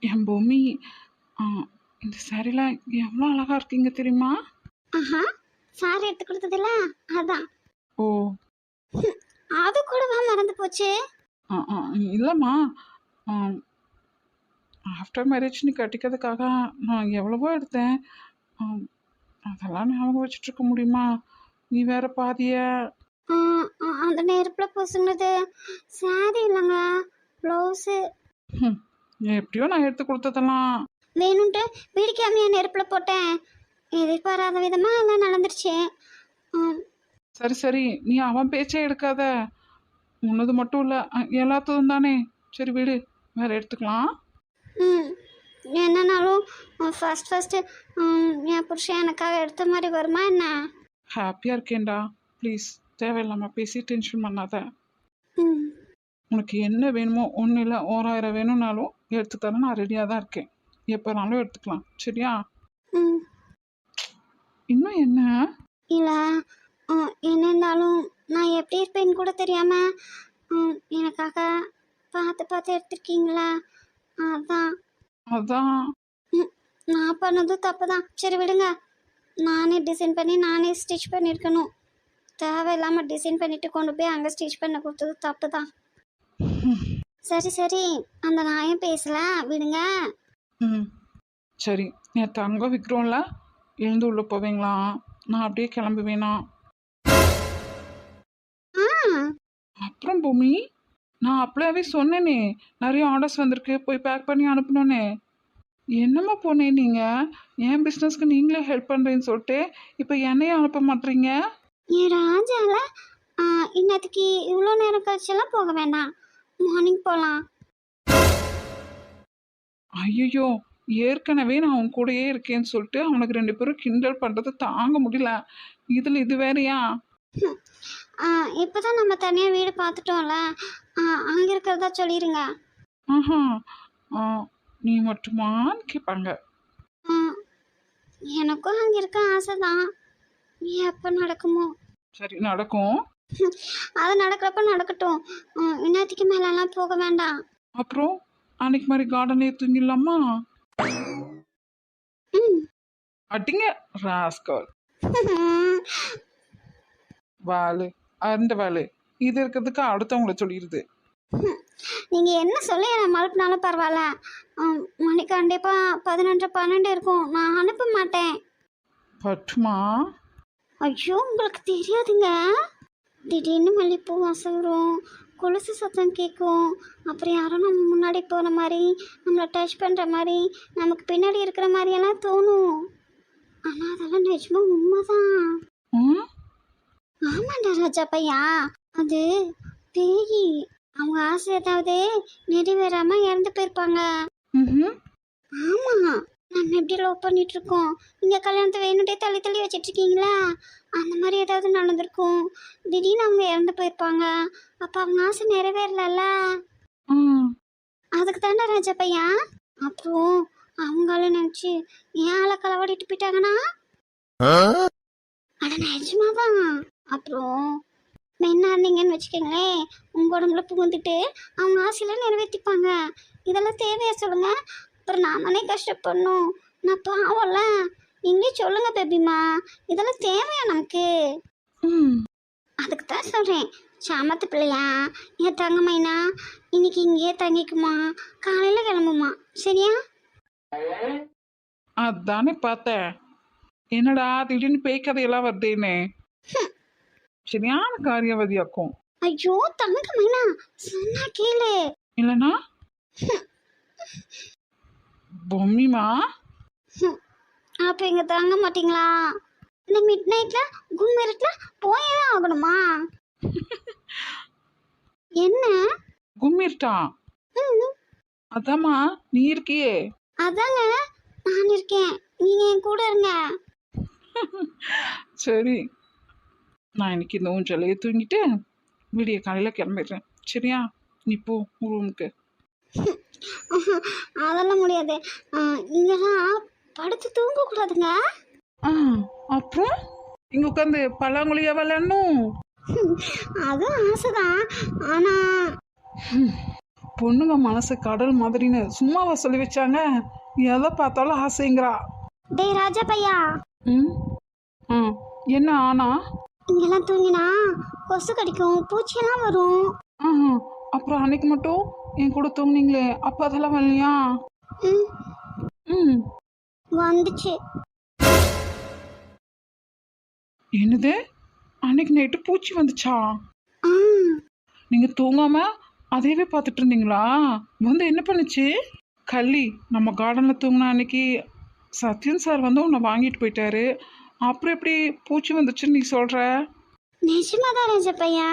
என் பூமி, ஆ, இந்த சாரில எவ்வளோ அழகா இருக்கீங்க தெரியுமா? ஆஹா, சாரி எடுத்து கொடுத்ததில்ல அதான். ஓ. அது கூடவா மறந்து போச்சு? ஆ, ஆ, இல்லைம்மா. ஆஃப்டர் மேரேஜ் நீ கட்டிக்கிறதுக்காக நான் எவ்வளவோ எடுத்தேன். ஆம், அதெல்லாம் ஞாபகம் வச்சுட்டு இருக்க முடியுமா? நீ வேற பாதிய. ஆ, அந்த நெருப்புல பூசுனது சாரி இல்லைங்க, ப்ளவுஸு. ம், எப்படியோ நான் எடுத்து கொடுத்ததெல்லாம். வேணும்ட்டு பிடிக்காமையா நெருப்புல போட்டேன். எதிர்பாராத விதமா எல்லாம் நடந்துருச்சு. ம், சரி சரி, நீ அவன் பேச்சே எடுக்காத. உன்னது மட்டும் இல்லை, எல்லாத்ததும் தானே. சரி விடு, வேற எடுத்துக்கலாம். ம். என்னன்னாலும் ஃபஸ்ட்டு என் புருஷன் எனக்காக எடுத்த மாதிரி வருமா என்ன? ஹாப்பியாக இருக்கேன்டா. ப்ளீஸ், தேவையில்லாமல் பேசி டென்ஷன் பண்ணாத. ம். உனக்கு என்ன வேணுமோ, ஒன்றும் இல்லை 1000 வேணும்னாலும் எடுத்து தர நான் ரெடியாக தான் இருக்கேன். எப்போனாலும் எடுத்துக்கலாம், சரியா? ம். இன்னும் என்ன? இல்லை, என்ன இருந்தாலும் நான் எப்படி இருப்பேன்னு கூட தெரியாமல் எனக்காக பார்த்து பார்த்து எடுத்திருக்கீங்களா, அதான். அதான். ம். நான் பண்ணதும் தப்பு தான். சரி விடுங்க. நானே டிசைன் பண்ணி நானே ஸ்டிச் பண்ணியிருக்கணும். தேவையில்லாமல் டிசைன் பண்ணிட்டு கொண்டு போய் அங்கே ஸ்டிச் பண்ண கொடுத்தது தப்பு தான். சரி சரி, அந்த நாயம் பேசல, விடுங்க. ம், சரி. என் தங்கம் விற்கிறோம்ல, எழுந்து உள்ளே போவீங்களா? நான் அப்படியே கிளம்புவேனா? ஆ, அப்புறம் பூமி, நான் அப்படியாவே சொன்னேனே, நிறைய ஆர்டர்ஸ் வந்திருக்கு, போய் பேக் பண்ணி அனுப்பணுன்னே. என்னம்மா போனேன் நீங்கள்? என் பிஸ்னஸ்க்கு நீங்களே ஹெல்ப் பண்ணுறேன்னு சொல்லிட்டு இப்போ என்னையே அனுப்ப மாட்டீங்க? என் ராஜால இன்னத்துக்கு இவ்வளோ நேரம் கழிச்செல்லாம் போக வேண்டாம். மார்னிங் போகலாம். ஐயோ, ஏற்கனவே நான் அவன் கூடயே இருக்கேன்னு சொல்லிட்டு அவனுக்கு 2 பேரும் கிண்டல் பண்ணுறது தாங்க முடியல. இதில் இது வேறயா? இப்போ தான் நம்ம தனியாக வீடு பார்த்துட்டோம்ல, அங்கே இருக்கிறதா சொல்லிடுங்க. ஆஹா, ஆ, நீ மட்டுமான்னு கேட்பாங்க. ஆ, எனக்கும் அங்கே இருக்க ஆசை தான். எப்போ நடக்குமோ? சரி, நடக்கும். அது நடக்கிறப்ப நடக்கட்டும். இன்னத்துக்கு மேலெல்லாம் போக வேண்டாம். அப்புறம் அன்னைக்கு மாதிரி கார்டனே தூங்கிடலாமா? ம். அட்டிங்க ராஸ்கல். வாலு, அந்த வாலு, இது இருக்கிறதுக்கு அடுத்தவங்கள சொல்லிடுது. நீங்கள் என்ன சொல்லி என்னை மறுப்பினாலும் பரவாயில்ல. மணி கண்டிப்பாக 11 12 இருக்கும். நான் அனுப்ப மாட்டேன். பட்டுமா? ஐயோ, உங்களுக்கு தெரியாதுங்க. திடீர்னு மல்லிப்பூ வாசம் வரும், கொலுசு சத்தம் கேட்கும், அப்புறம் யாரும் நம்ம முன்னாடி போகிற மாதிரி, நம்மளை டச் பண்ணுற மாதிரி, நமக்கு பின்னாடி இருக்கிற மாதிரியெல்லாம் தோணும். ஆனால் அதெல்லாம் நிஜமா உண்மைதான். ம், ஆமாண்டா ராஜா பையா, அது பேய். அவங்க ஆசை ஏதாவது நிறைவேறாம இறந்து போயிருப்பாங்க. ம்ஹும். ஆமா, நம்ம எப்படி லவ் பண்ணிட்டு இருக்கோம், நீங்க கல்யாணத்தை வேணுட்டே தள்ளி தள்ளி வச்சிட்டு இருக்கீங்களா, அந்த மாதிரி ஏதாவது நடந்திருக்கும். திடீர்னு அவங்க இறந்து போயிருப்பாங்க. அப்ப அவங்க ஆசை நிறைவேறல. ம், அதுக்கு தானே ராஜா பையா. அப்புறம் அவங்களும் நினைச்சு ஏன் ஆளை களவாடிட்டு போயிட்டாங்கன்னா, அட நிஜமாதான். அப்புறம் மென்னா இருந்தீங்கன்னு வச்சுக்கோங்களேன், உங்க உடம்புல புகுந்துட்டு அவங்க ஆசையெல்லாம் நிறைவேற்றிப்பாங்க. இதெல்லாம் தேவையா சொல்லுங்க? அப்புறம் நாமளே கஷ்டப்படணும். நான் பாவம்ல. நீங்களே சொல்லுங்க பேபிமா, இதெல்லாம் தேவையா நமக்கு? ம். அதுக்கு தான் சொல்கிறேன். சாமத்து பிள்ளையா, என் தங்கம்மைனா இன்னைக்கு இங்கேயே தங்கிக்குமா, காலையில் கிளம்புமா, சரியா? அதானே பார்த்தேன். என்னடா திடீர்னு பேய் கதையெல்லாம் வருதேன்னு. சரியான காரியவதியாக்கும். ஐயோ தங்கம்மைனா, சொன்னா கேளு. இல்லைனா பொம்மிமா. அப்போ இங்கே தங்க மாட்டீங்களா? இந்த மிட் நைட்டில் கும்மிருட்டில் போயே தான் ஆகணுமா? என்ன? கும்மிருட்டா? ம், அதாம்மா, நீ இருக்கியே. அதாங்க நான் இருக்கேன், நீங்கள் என் கூட இருங்க. சரி, நான் இன்னைக்கு இந்த ஊஞ்சலையே தூங்கிட்டு விடிய காலையில் கிளம்பிடுறேன், சரியா? நீ போ ரூமுக்கு. அதெல்லாம் முடியாது. இங்கெல்லாம் படுத்து தூங்கக்கூடாதுங்க. ஆ, அப்புறம் இங்கே உட்காந்து பல்லாங்குழியா விளையாடணும்? அதுவும் ஆசைதான். ஆனால் பொண்ணுங்க மனசு கடல் மாதிரின்னு சும்மாவா சொல்லி வச்சாங்க? எதை பார்த்தாலும் ஆசைங்கிறா. டேய் ராஜா பையா, ம் ஆ என்ன ஆனா? இங்கெல்லாம் தூங்கினா கொசு கடிக்கும், பூச்சியெல்லாம் வரும். ஆஹா, அப்புறம் அன்னைக்கு மட்டும் என் கூட தூங்குனீங்களே, அப்போ அதெல்லாம் வரலையா? ம் ம் வந்துச்சு. என்னது? அன்னைக்கு நைட்டு பூச்சி வந்துச்சா? ஆ நீங்கள் தூங்காம அதையவே பார்த்துட்டு இருந்தீங்களா? வந்து என்ன பண்ணுச்சு? கள்ளி, நம்ம கார்டனில் தூங்கின அன்னைக்கு சத்யன் சார் வந்து உன்னை வாங்கிட்டு போயிட்டாரு. அப்புறம் எப்படி பூச்சி வந்துச்சுன்னு நீ சொல்கிற? நிஜமாதான் ராஜா பையா,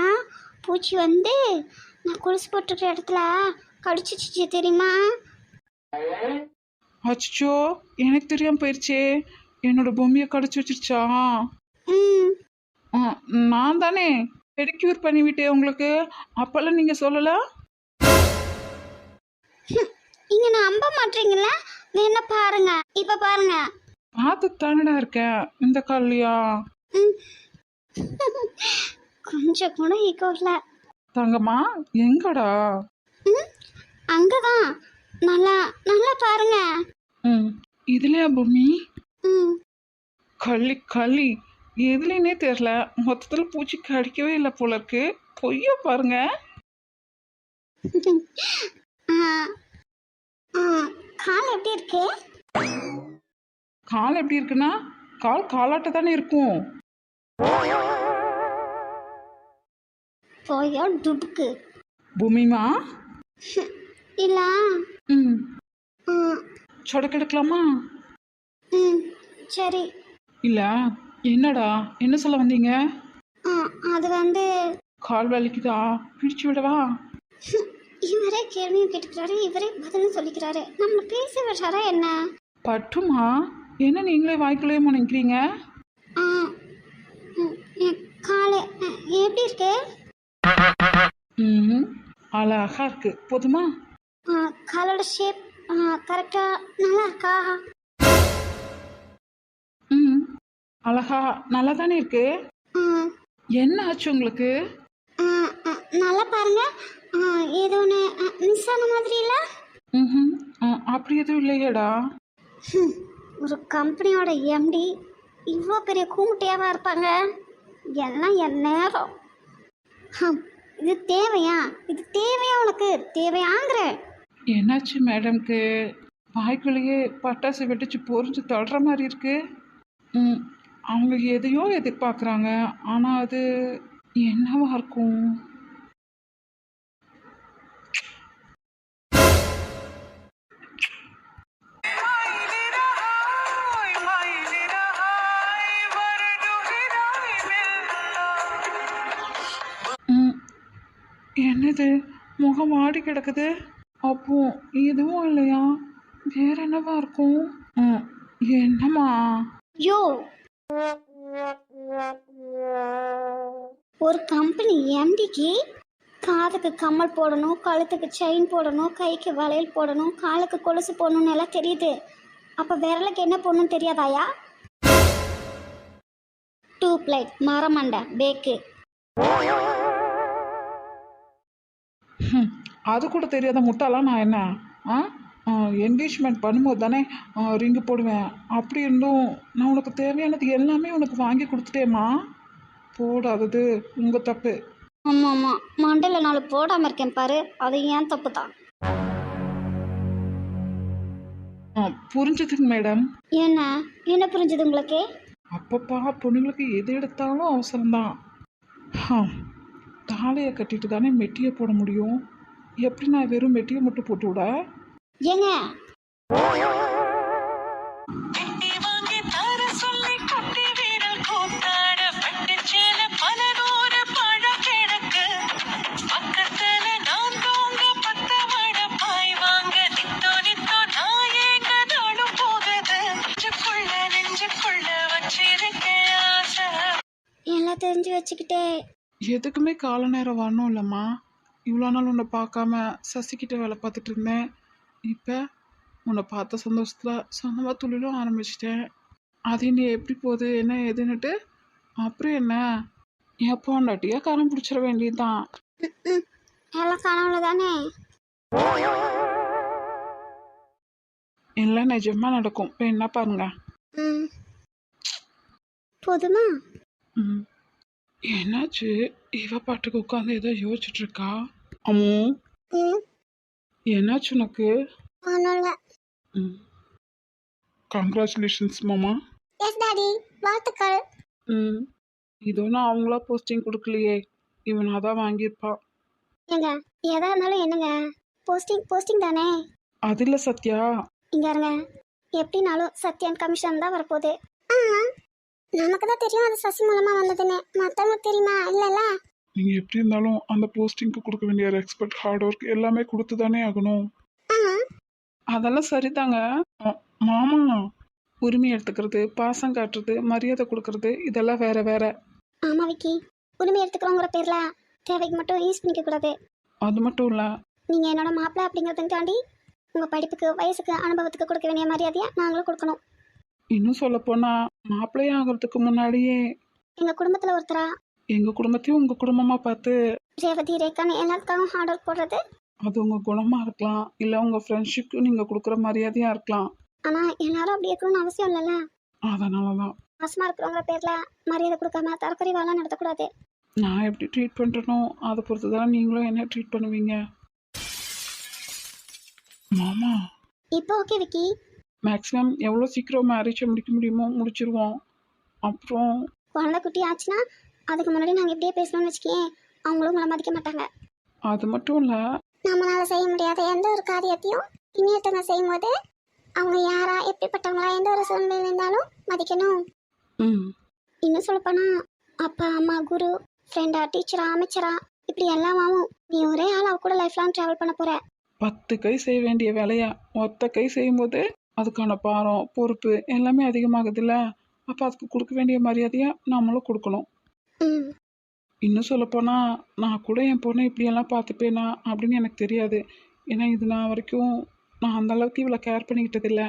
பூச்சி வந்து நான் கொலுசு போட்டுருக்கிற இடத்துல கடிச்சிச்சு தெரியுமா? அச்சோ, எனக்கு தெரியாமல் போயிடுச்சே. என்னோட பொம்மையை கடிச்சு வச்சிருச்சா? ம் ஆ, நான் தானே பெடிக்யூர் பண்ணிவிட்டேன் உங்களுக்கு. அப்போல்லாம் நீங்கள் சொல்லலை? நீங்க நம்ப மாட்டீங்களா? வேணா பாருங்க, இப்ப பாருங்க. பார்த்து தானடா இருக்கேன். இந்த கால்லையா? ம். கொஞ்சம் கூட ஈகோ இல்ல. தங்கம்மா, எங்கடா? ம் அங்கதான். நல்லா நல்லா பாருங்க. ம் இதுலையா பொம்மி? ம் களி களி எதுலேன்னே தெரில. மொத்தத்தில் பூச்சி கடிக்கவே இல்லை போல இருக்கு. பொய்யா பாருங்க. ஆ, ஆ, கால் எப்படி இருக்கு? கால் எப்படி இருக்குன்னா, கால் காலாட்ட தானே இருக்கும். போயா டுபுக்கு. பூமிமா. இல்ல. ம் ம் சொடக்கெடுக்கலாமா? ம் சரி. இல்லை, என்னடா என்ன சொல்ல வந்தீங்க? ஆ, அது வந்து கால் வலிக்குதா? பிடிச்சு விடவா? இவரே கேள்வியும் கேட்டுக்கிறாரு, இவரே பதிலும் சொல்லிக்கிறாரு. நம்மள பேச விடுறாரா என்ன? பட்டுமா, என்ன நீங்களே வாய்க்குள்ளே நினைக்கிறீங்க? ஆ, என் காலு எப்படி இருக்கு? ம் அழகா இருக்கு. போதுமா? காலோட ஷேப் கரெக்டா நல்லா இருக்கா? ம் அழகா நல்லா தானே இருக்கு. ம் என்ன ஆச்சு உங்களுக்கு? ஆ, நல்லா பாருங்க. ஏதோ ஒன்று மிஸ் ஆன மாதிரி இல்லை? ம் அப்படி எதுவும் இல்லையேடா. ஒரு கம்பெனியோட எம்டி இவ்வளோ பெரிய கூமுட்டையாவா இருப்பாங்க? எல்லாம் என் நேரம். இது தேவையா? இது தேவையா உனக்கு? தேவையாங்கிறேன். என்னாச்சு மேடம்க்கு? வாய்க்குள்ளேயே பட்டாசு வெடிச்சு பொறிஞ்சு தள்ளுற மாதிரி இருக்கு. ம் அவங்க எதையோ எதிர்பார்க்குறாங்க. ஆனால் அது என்னவா இருக்கும்? ம் என்னது? முகம் ஆடி கிடக்குது. அப்போ எதுவும் இல்லையா? வேற என்னவா இருக்கும்? ம் என்னம்மா? யோ, ஒரு கம்பெனி எம்டிக்கு காதுக்கு கம்மல் போடணும், கழுத்துக்கு செயின் போடணும், கைக்கு வளையல் போடணும், காலுக்கு கொலுசு போடணும்னு எல்லாம் தெரியுது. அப்போ விரலுக்கு என்ன போடணும்னு தெரியாதாயா? Tubelight, மரமண்டை, bag. அது கூட தெரியாத முட்டாலாம் நான் என்ன? என்கேஜ்மெண்ட் பண்ணும்போது தானே ரிங்கு போடுவேன். அப்படி இருந்தும் நான் உனக்கு தேவையானது எல்லாமே உனக்கு வாங்கி கொடுத்துட்டேம்மா. போடாதது உங்கள் தப்பு. ஆமாம் ஆமாம், மண்டையில் நாலு போடாமல் இருக்கேன் பாரு, அது ஏன் தப்பு தான். புரிஞ்சுதுங்க மேடம். என்ன என்ன புரிஞ்சுது உங்களுக்கு? அப்பப்பா பொண்ணுங்களுக்கு எது எடுத்தாலும் அவசரம்தான். தாலையை கட்டிட்டு தானே மெட்டியை போட முடியும். எப்படி நான் வெறும் மெட்டியை மட்டும் போட்டு விட? ஏங்க எல்லாம் தெரிஞ்சு வச்சுக்கிட்டே. எதுக்குமே கால நேரம் வரணும் இல்லைம்மா. இவ்வளோ நாள் உன்னை பார்க்காம சசிக்கிட்ட வேலை பார்த்துட்டு இருந்தேன். இப்போ உன்னை பார்த்த சந்தோஷத்தில் சொந்தமாக தொழிலும் ஆரம்பிச்சிட்டேன். அது நீ எப்படி போகுது என்ன ஏதுன்னுட்டு அப்புறம் என்ன எப்போ பொண்டாட்டியா காரம் பிடிச்சிட வேண்டியதுதான். எல்லாம் கனவுல தானே. எல்லாம் நிஜமா நடக்கும் என்ன பாருங்க. ம் போதுமா? ம் என்னாச்சு? இவ பாட்டுக்கு உட்காந்து ஏதோ யோசிச்சுட்டு இருக்கா. அம்மு, ம் என்னாச்சு உனக்கு? ஒன்றும் இல்லை. ம் கங்க்ராச்சுலேஷன்ஸ் மாமா. எஸ் டாடி, வாழ்த்துக்கள். ம் இதோ நான் அவங்களா போஸ்டிங் கொடுக்கலையே, இவனாக தான் வாங்கியிருப்பா. ஏங்க எதா இருந்தாலும் என்னங்க, போஸ்டிங் போஸ்டிங் தானே. அது இல்லை சத்யா. இங்க இருங்க, எப்படினாலும் சத்யன் கமிஷன் தான் வரப்போகுது. நமக்கு தான் தெரியும் அது சசி மூலமா வந்ததுன்னு, மற்றவங்களுக்கு தெரியுமா? இல்லைல்ல. நீங்கள் எப்படி இருந்தாலும் அந்த போஸ்டிங்க்கு கொடுக்க வேண்டிய ரெஸ்பெக்ட், ஹார்ட் ஒர்க் எல்லாமே கொடுத்து தானே ஆகணும். அதெல்லாம் சரிதாங்க. மாமா உரிமை எடுத்துக்கிறது, பாசம் காட்டுறது, மரியாதை கொடுக்கறது இதெல்லாம் வேற வேற. ஆமா விக்கி, உரிமை எடுத்துக்கிறோங்கிற பேர்ல தேவைக்கு மட்டும் யூஸ் பண்ணிக்க கூடாது. அது மட்டும் இல்லை, நீங்க என்னோட மாப்பிள்ளை அப்படிங்கிறதுக்காண்டி உங்க படிப்புக்கு, வயசுக்கு, அனுபவத்துக்கு கொடுக்க வேண்டிய மரியாதையை நாங்களும் கொடுக்கணும். இன்னும் சொல்லப்போனால் மாப்பிள்ளையே ஆகிறதுக்கு முன்னாடியே எங்க குடும்பத்துல ஒருத்தரா எங்கள் குடும்பத்தையும் உங்கள் குடும்பமாக பார்த்து, ரேவதி, ரேகான்னு எல்லாத்துக்காகவும் ஹார்ட் ஒர்க் போடுறது. அது உங்கள் குணமாக இருக்கலாம், இல்லை உங்கள் ஃப்ரெண்ட்ஷிப்க்கு நீங்கள் கொடுக்குற மரியாதையாக இருக்கலாம். ஆனா எல்லாரும் அப்படி இருக்கணும்னு அவசியம் இல்லைல்ல. அதனால தான் மாசமா இருக்கிறவங்கிற பேர்ல மரியாதை கொடுக்காம தரக்குறைவாலாம் நடத்தக்கூடாது. நான் எப்படி ட்ரீட் பண்ணுறனோ அதை பொறுத்து தான் நீங்களும் என்ன ட்ரீட் பண்ணுவீங்க. மாமா இப்போ ஓகே விக்கி. மேக்ஸிமம் எவ்வளோ சீக்கிரம் மேரேஜை முடிக்க முடியுமோ முடிச்சிருவோம். அப்புறம் குழந்தை குட்டி ஆச்சுன்னா அதுக்கு முன்னாடி நாங்கள் இப்படியே பேசணும்னு வச்சுக்கேன், அவங்களும் உங்களை மதிக்க மாட்டாங்க. அது மட்டும் இல்லை, நம்மளால செய்ய முடியாத எந்த ஒரு காரியத்தையும் இன்னொருத்தவங்க செய்யும்போது அவங்க யாரா எப்படிப்பட்டவங்களா எந்த ஒரு சூழ்நிலை இருந்தாலும் மதிக்கணும். ம் இன்னும் சொல்லப்போனா அப்பா, அம்மா, குரு, ஃப்ரெண்டா, டீச்சரா, அமைச்சரா, இப்படி எல்லாமாவும் நீ ஒரே ஆள் அவ கூட லைஃப் லாங் ட்ராவல் பண்ண போற. 10 கை செய்ய வேண்டிய வேலையை ஒத்த கை செய்யும்போது அதுக்கான பாரம், பொறுப்பு எல்லாமே அதிகமாகுதுல்ல. அப்போ அதுக்கு கொடுக்க வேண்டிய மரியாதையை நாமளும் கொடுக்கணும். ம் இன்னும் சொல்லப்போனால் நான் கூட என் பொண்ணை இப்படியெல்லாம் பார்த்துப்பேனா அப்படின்னு எனக்கு தெரியாது. ஏன்னா இது நான் வரைக்கும் நான் அந்த அளவுக்கு இவ்வளோ கேர் பண்ணிக்கிட்டதில்லை.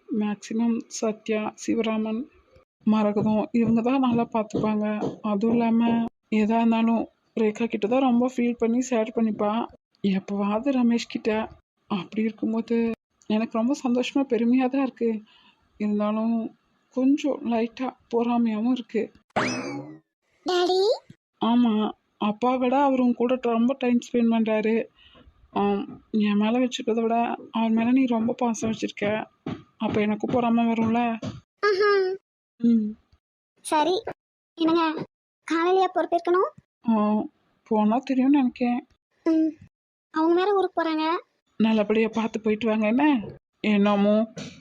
மேக்ஸிமம் சத்யா, சிவராமன், மரகதம் இவங்க தான் நல்லா பார்த்துப்பாங்க. அதுவும் இல்லாமல் எதாக இருந்தாலும் ரேகா கிட்ட தான் ரொம்ப ஃபீல் பண்ணி ஷேர் பண்ணிப்பா. எப்போவாவது ரமேஷ் கிட்ட. அப்படி இருக்கும்போது எனக்கு ரொம்ப சந்தோஷமாக பெருமையாக தான் இருக்குது. இருந்தாலும் கொஞ்சம் லைட்டாக பொறாமையாகவும் இருக்குது. டாடி, ஆமாம், அப்பா விட அவர் உன் கூட ரொம்ப டைம் ஸ்பெண்ட் பண்ணுறாரு. என் மேலே வச்சுருக்கிறத விட அவர் மேலே நீ ரொம்ப பாசம் வச்சுருக்க. அப்போ எனக்கு பொறாமல் வரும்ல. ஆஹா, ம் சரி. என்னங்க காலையிலேயே பொறுப்பேற்கணும்? போனால் தெரியும்னு நினைக்கேன். ம் அவங்க வேற ஊருக்கு போறாங்க. நல்லபடியாக பார்த்து போயிட்டு வாங்க. என்ன என்னமோ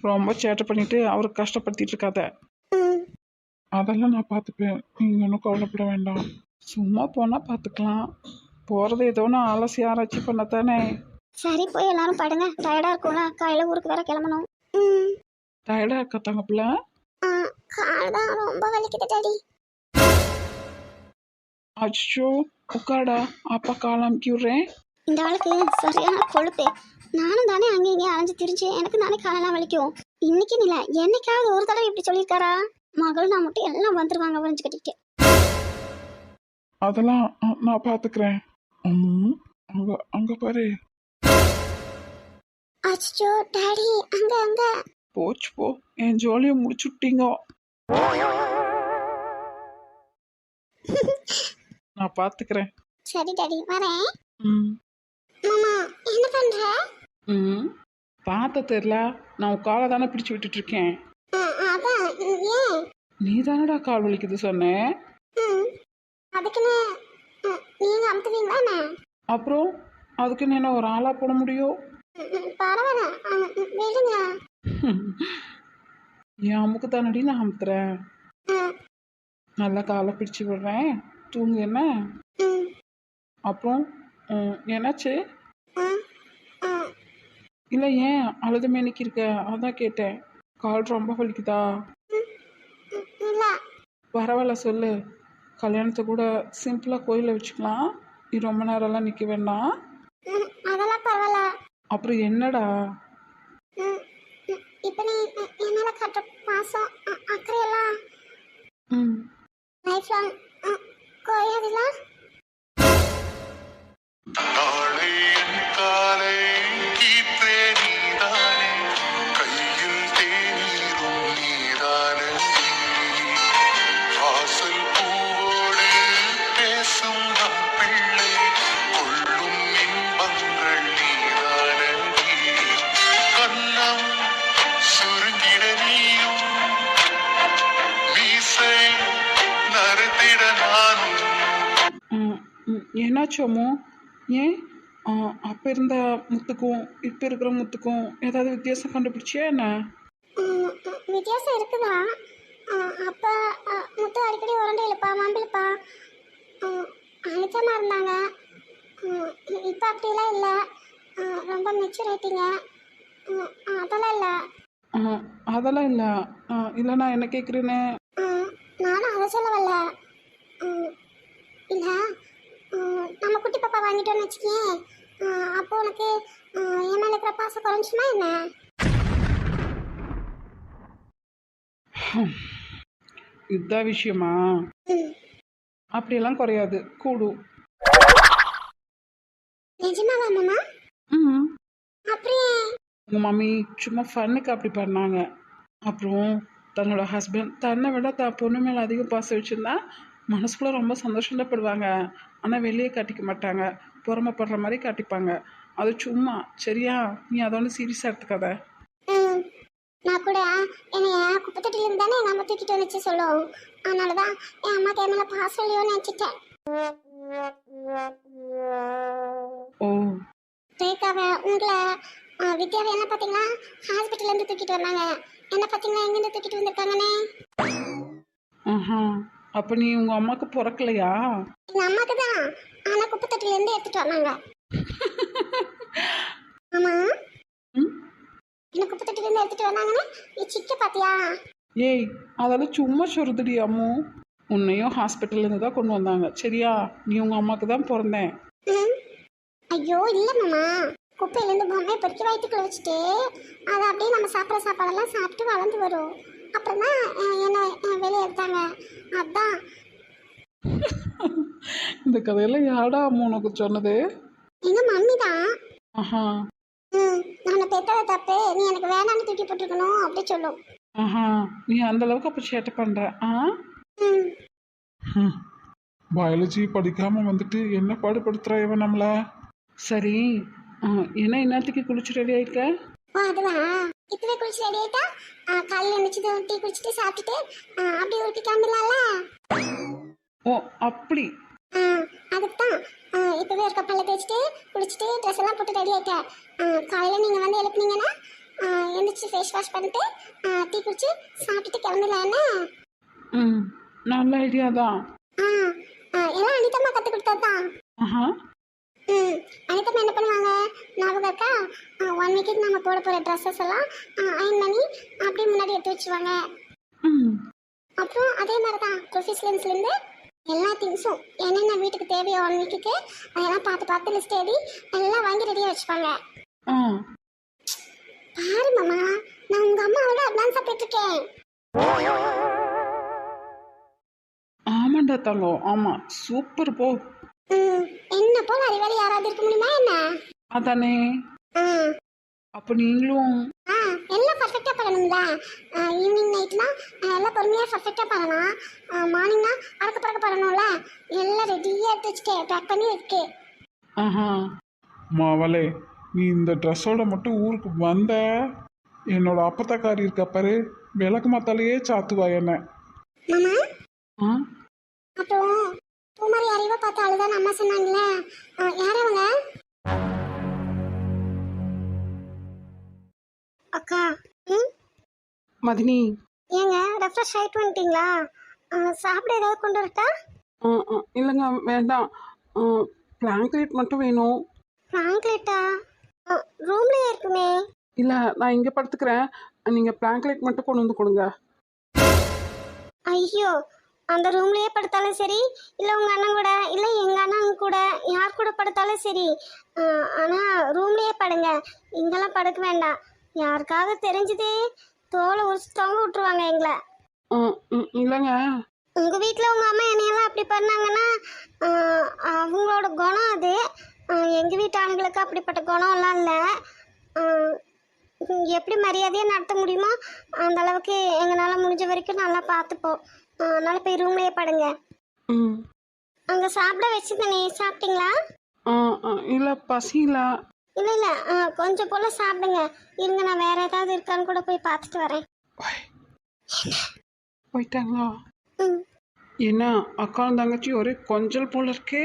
ரொம்ப சேட்டை பண்ணிட்டு அவருக்கு கஷ்டப்படுத்திட்டு இருக்காத. ம் அதெல்லாம் நான் பார்த்துப்பேன், நீங்கள் ஒன்றும் கவலைப்பட வேண்டாம். சும்மா போனால் பார்த்துக்கலாம். போகிறது ஏதோ நான் அலசி ஆராய்ச்சி பண்ணத்தானே. சரி, போய் எல்லாரும் படுங்க, டயர்டா இருக்கும்ல, காலையில ஊருக்கு வேற கிளம்பணும். ம் டயர்டாக இருக்கா தங்கப்பிள்ள? கால் தான் ரொம்ப வலிக்குது டாடி. அச்சோ, உட்காடா, அப்பா கால் அமுக்கி விட்றேன். இந்த ஆளுக்கு சரியான கொழுப்பு. நானும் தானே அங்கே இங்கே அலைஞ்சு திரிஞ்சு எனக்கு தானே காலெல்லாம் வலிக்கும். இன்னைக்குன்னு இல்லை, என்னைக்காவது ஒரு தடவை இப்படி சொல்லியிருக்காரா? மகள் நான் மட்டும் எல்லாம் வந்துருவாங்க வளைஞ்சு கட்டிட்டு. அதெல்லாம் நான் பார்த்துக்கிறேன். அங்கே அங்கே பாரு. அச்சோ டாடி, அங்க அங்க. போச்சு போ, என் ஜோலியை முடிச்சுட்டீங்க. நான் பார்த்துக்கிறேன். சரி டாடி, வரேன். ம் மாமா என்ன பண்ற? ம் பார்த்த தெரில, நான் உன் காலை தானே பிடிச்சி விட்டுட்டு இருக்கேன். அதான் ஏன்? நீ தானடா கால் வலிக்குது சொன்னேன். அதுக்குன்னு நீங்க அமுத்துவீங்களா என்ன? அப்புறம் அதுக்குன்னு என்ன ஒரு ஆளாக போட முடியும்? பரவாயில்ல, விடுங்க. என் அமுக்கு தானடி நான் அமுத்துறேன். நல்லா காலை பிடிச்சி விடுறேன், தூங்கு என்ன. அப்புறம் என்னாச்சு? இல்லை, ஏன் அழுது மேனிக்கு இருக்க? அதான் கேட்டேன். கால் ரொம்ப வலிக்குதா? பரவாயில்ல சொல்லு. கல்யாணத்தை கூட சிம்பிளாக கோயிலில் வச்சுக்கலாம். நீ ரொம்ப நேரம்லாம் நிற்க வேண்டாம். அதெல்லாம் பரவாயில்ல. அப்புறம் என்னடா? இப்போ நீ என் மேலே காட்டுற பாசம், அக்கறையெல்லாம் லைஃப் லாங் குறையாதுல்ல? நாளை என் காலை வாழ்ந்திட நானும். என்னாச்சோமோ? ஏன் அப்போ இருந்த முத்துக்கும் இப்போ இருக்கிற முத்துக்கும் ஏதாவது வித்தியாசம் கண்டுபிடிச்சியா என்ன? வித்தியாசம் இருக்குதா? அப்போ முத்து அடிக்கடி உரண்டை இழுப்பா மாம்பிழுப்பா, அழுத்தமாக இருந்தாங்க. இப்போ அப்படிலாம் இல்லை, ரொம்ப மெச்சூர் ஆயிட்டீங்க. அதெல்லாம் இல்லை. அதெல்லாம் இல்லை. இல்லை நான் என்ன கேட்குறேன்னு. நானும் அதை சொல்ல வரல. இல்லை, நம்ம குட்டி பாப்பா வாங்கிட்டோன்னு வச்சுக்கேன், அப்போ உனக்கு என் மேலே இருக்கிற பாசம் குறைஞ்சுமா என்ன? இதுதான் விஷயமா? அப்படியெல்லாம் குறையாது, கூடும். நிஜமாவா மாமா? ம் அப்படியே? உங்கள் மம்மி சும்மா ஃபன்னுக்கு அப்படி பண்ணாங்க. அப்புறம் தன்னோட ஹஸ்பண்ட் தன்னை விட பொண்ணு மேலே அதிகம் பாசம் வச்சுருந்தா மனசுக்குள்ளே ரொம்ப சந்தோஷப்படுவாங்க. ஆனால் வெளியே காட்டிக்க மாட்டாங்க, பொறாமைப்படுற மாதிரி காட்டிப்பாங்க. அது சும்மா, சரியா? நீ அதை ஒன்று சீரியஸாக எடுத்துக்காத. நான் கூட என்னைய குப்பத்தட்டிலிருந்து தானே எங்கள் அம்மா தூக்கிட்டு வந்துச்சு சொல்லும், அதனால தான் என் அம்மாக்கு என் மேலே பாசம் இல்லையோன்னு நினச்சிட்டேன். ஓ ரேகாவை உங்களை வித்யாவை என்ன பார்த்தீங்களா ஹாஸ்பிட்டல்லேருந்து தூக்கிட்டு வந்தாங்க, என்ன பார்த்தீங்களா எங்கேருந்து தூக்கிட்டு வந்திருக்காங்கண்ணே? ஆஹா, அப்போ நீ உங்கள் அம்மாவுக்கு பிறக்கலையா? எங்கள் அம்மாவுக்கு தான், ஆனால் குப்பத்தட்டிலேருந்து எடுத்துகிட்டு வந்தாங்க. ஆமாம், ம் என்ன குப்பத்தட்டிலேருந்து எடுத்துகிட்டு வந்தாங்கன்னு நீ சிக்க பார்த்தியா? ஏய், அதெல்லாம் சும்மா சொல்லுதுடி அம்மு. உன்னையும் ஹாஸ்பிட்டல்லேருந்து தான் கொண்டு வந்தாங்க, சரியா? நீ உங்கள் அம்மாவுக்கு தான் பிறந்தேன். ஐயோ இல்லை மாமா, குப்பையிலேருந்து பொம்மையை பொறுக்கி வயிற்றுக்குள்ள வச்சுட்டு அதை அப்படியே நம்ம சாப்பிட்ற சாப்பாடெல்லாம் சாப்பிட்டு வளர்ந்து வரும். அப்புறம் தான் என்ன வெளியே எடுத்தாங்க. அதான். இந்த கதையெல்லாம் யாடா அம்மு உனக்கு சொன்னது? எங்கள் மம்மி தான். ஆஹா நான் பெற்றத தப்பு, நீ எனக்கு வேணான்னு தூக்கி போட்டுருக்கணும் அப்படி சொல்லும். ஆஹா, நீ அந்த அளவுக்கு அப்போ சேட்டை பண்ணுற? பயாலஜி படிக்காம வந்துட்டு என்ன பாடுபடுத்துறா இவன் நம்மள. சரி, என்ன இன்னத்துக்கு குளிச்சு ரெடி ஆயிருக்க? ஓ அதுவா, இப்பவே குளிச்சு ரெடி ஆயிட்டா காலையில் எழுந்திரிச்சு டீ குடிச்சிட்டு சாப்பிட்டுட்டு அப்படி ஊருக்கு கிளம்பிடலாம்ல. ஓ அப்படி. அதுக்கு தான் இப்போவே இருக்க பல்ல தேய்ச்சிட்டு குளிச்சுட்டு ட்ரெஸ் எல்லாம் போட்டு ரெடி ஆகிட்டேன். காலையில் நீங்கள் வந்து எழுப்புனீங்கன்னா எழுந்திரிச்சு ஃபேஸ் வாஷ் பண்ணிட்டு டீ குடிச்சு சாப்பிட்டுட்டு கிளம்பிடலான்னு. நல்ல ஐடியா தான். எல்லாம் அனிதம்மா கற்றுக் கொடுத்தது தான். ஆஹா அனிதம்மா என்ன பண்ணுவாங்க ஞாபகம் இருக்கா? 1 வீக்குக்கு நம்ம போட போகிற ட்ரெஸ்ஸஸ் எல்லாம் அயன் பண்ணி அப்படியே முன்னாடி எடுத்து வச்சுருவாங்க. அப்புறம் அதே மாதிரி தான் ப்ரொஃபஷனல்ஸ்லேருந்து எல்லா திங்ஸும் என்னென்ன வீட்டுக்கு தேவையோ 1 வீக்குக்கு அதெல்லாம் பார்த்து பார்த்து லிஸ்ட் எழுதி எல்லாம் வாங்கி ரெடியாக வச்சுப்பாங்க. பாரு மாமா, நான் உங்கள் அம்மாவோட அட்வான்ஸாக போயிட்டுருக்கேன். ஆமாண்டா தங்கம், ஆமாம், சூப்பர் போ. என்ன போல அறிவாளி யாராவது இருக்க முடியுமா என்ன? அதானே. அப்போ நீங்களும் எல்லாம் பர்ஃபெக்டாக பண்ணணுங்களா? ஈவினிங் நைட்னா எல்லாம் பொறுமையாக பர்ஃபெக்டாக பண்ணலாம். மார்னிங்னா அறக்க பறக்க பண்ணணும்ல, எல்லாம் ரெடியாக எடுத்து வச்சுட்டு பேக் பண்ணி வைக்க. ஆஹா மாவளே, நீ இந்த ட்ரெஸ்ஸோட மட்டும் ஊருக்கு வந்த, என்னோட அப்பத்தக்காரி இருக்க பாரு, விளக்கு மாத்தாலேயே சாத்துவா என்ன. மாமா, அப்புறம் பூமாரி அறிவை பார்த்து அழுதான் அம்மா சொன்னாங்களே, யார் அவங்க? அக்கா. மதினி. ஏங்க ரெஃப்ரெஷ் ஆகிட்டு வந்துட்டீங்களா? சாப்பிட ஏதாவது கொண்டு வரட்டா? இல்லைங்க வேண்டாம், பிளாங்க்லேட் மட்டும் வேணும். பிளாங்க்லேட்டா? ரூம்லேயே இருக்குமே. இல்லை, நான் இங்கே படுத்துக்கிறேன், நீங்கள் பிளாங்க்லேட் மட்டும் கொண்டு வந்து கொடுங்க. ஐயோ, அந்த ரூம்லேயே படுத்தாலும் சரி, இல்லை உங்கள் அண்ணன் கூட, இல்லை எங்கள் அண்ணன் கூட, யார் கூட படுத்தாலும் சரி, ஆனால் ரூம்லேயே படுங்க. இங்கெல்லாம் படுக்க வேண்டாம். யாருக்காவது தெரிஞ்சுதே தோலை உரிச்சு தொங்க விட்டுருவாங்க எங்களை. இல்லைங்க, உங்கள் வீட்டில் உங்கள் அம்மா என்னையெல்லாம் அப்படி பண்ணாங்கன்னா அவங்களோட குணம் அது. எங்கள் வீட்டு ஆண்களுக்கு அப்படிப்பட்ட குணம்லாம் இல்லை. எப்படி மரியாதையாக நடத்த முடியுமோ அந்த அளவுக்கு எங்களால் முடிஞ்ச வரைக்கும் நல்லா பார்த்துப்போம். அதனால் போய் ரூம்லேயே படுங்க. அங்கே சாப்பிட வச்சுதானே, சாப்பிட்டீங்களா? இல்லை பசி இல்லை. இல்லை இல்லை, கொஞ்சம் போல் சாப்பிடுங்க. இருங்க, நான் வேறு ஏதாவது இருக்கான்னு கூட போய் பார்த்துட்டு வரேன். போயிட்டாங்களா? என்ன அக்காவும் தங்கச்சி ஒரே கொஞ்சல் போல இருக்கே.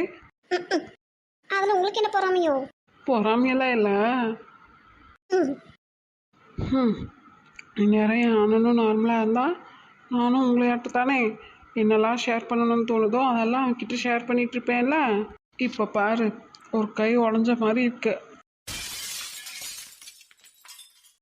அதில் உங்களுக்கு என்ன பொறாமையோ? பொறாமையெல்லாம் இல்லை. ம். நிறைய அண்ணனும் நார்மலாக இருந்தால் நானும் உங்களையாட்டு தானே என்னெல்லாம் ஷேர் பண்ணணும்னு தோணுதோ அதெல்லாம் அவன்கிட்ட ஷேர் பண்ணிட்டு இருப்பேன்ல. இப்போ பாரு ஒரு கை உடஞ்ச மாதிரி இருக்கு.